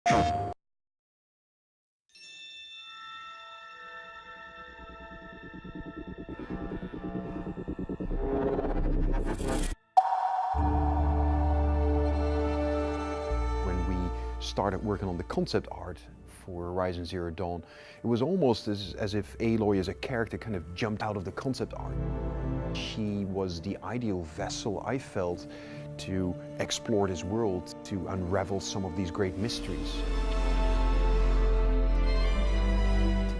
When we started working on the concept art for Horizon Zero Dawn, it was almost as if Aloy as a character kind of jumped out of the concept art. She was the ideal vessel, I felt, to explore this world, to unravel some of these great mysteries.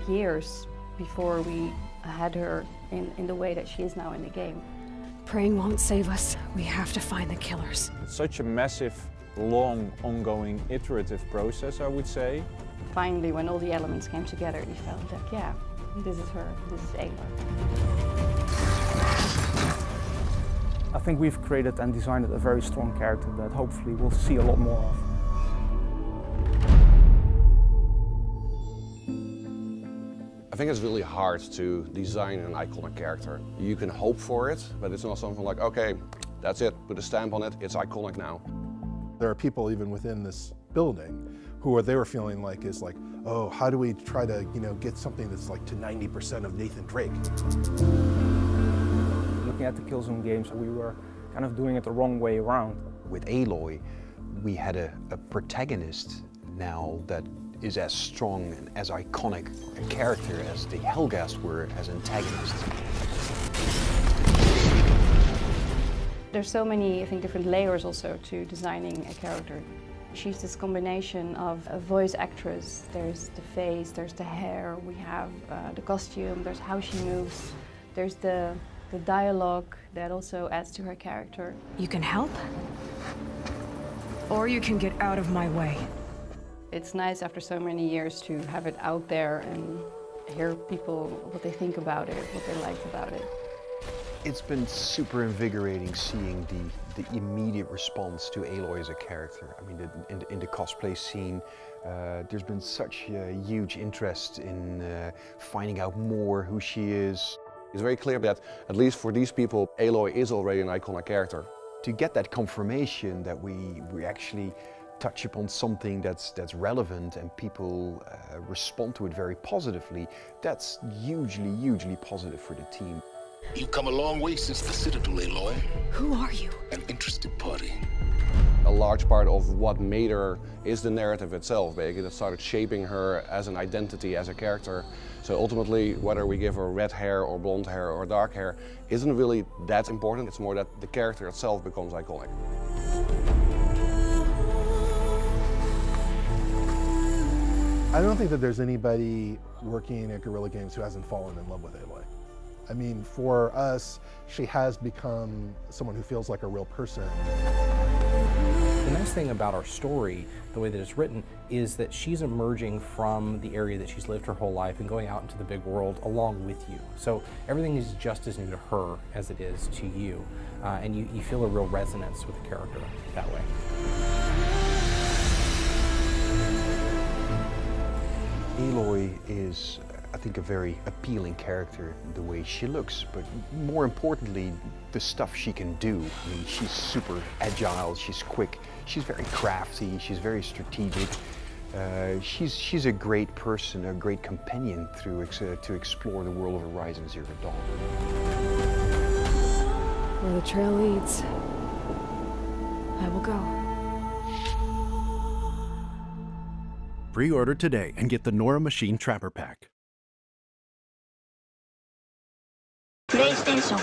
Years before we had her in the way that she is now in the game. Praying won't save us. We have to find the killers. It's such a massive, long, ongoing, iterative process, I would say. Finally, when all the elements came together, we felt like, yeah, this is her, this is Aloy. I think we've created and designed a very strong character that hopefully we'll see a lot more of. I think it's really hard to design an iconic character. You can hope for it, but it's not something like, okay, that's it, put a stamp on it, it's iconic now. There are people even within this building who they were feeling like is like, oh, how do we try to, get something that's like to 90% of Nathan Drake? Looking at the Killzone games, we were kind of doing it the wrong way around. With Aloy, we had a protagonist now that is as strong and as iconic a character as the Helghast were as antagonists. There's so many, I think, different layers also to designing a character. She's this combination of a voice actress. There's the face, there's the hair, we have the costume, there's how she moves, there's the dialogue that also adds to her character. You can help, or you can get out of my way. It's nice after so many years to have it out there and hear people, what they think about it, what they liked about it. It's been super invigorating seeing the immediate response to Aloy as a character. I mean, in the cosplay scene, there's been such a huge interest in finding out more who she is. It's very clear that, at least for these people, Aloy is already an iconic character. To get that confirmation that we actually touch upon something that's relevant and people respond to it very positively, that's hugely positive for the team. You've come a long way since the Citadel, Aloy. Who are you? An interested party. A large part of what made her is the narrative itself, basically, that started shaping her as an identity, as a character. So ultimately, whether we give her red hair or blonde hair or dark hair isn't really that important. It's more that the character itself becomes iconic. I don't think that there's anybody working at Guerrilla Games who hasn't fallen in love with Aloy. I mean, for us, she has become someone who feels like a real person. The nice thing about our story, the way that it's written, is that she's emerging from the area that she's lived her whole life and going out into the big world along with you. So everything is just as new to her as it is to you. And you feel a real resonance with the character that way. Aloy is, I think, a very appealing character, the way she looks, but more importantly, the stuff she can do. I mean, she's super agile, she's quick, she's very crafty, she's very strategic. She's a great person, a great companion to explore the world of Horizon Zero Dawn. Where the trail leads, I will go. Pre-order today and get the Nora Machine Trapper Pack. PlayStation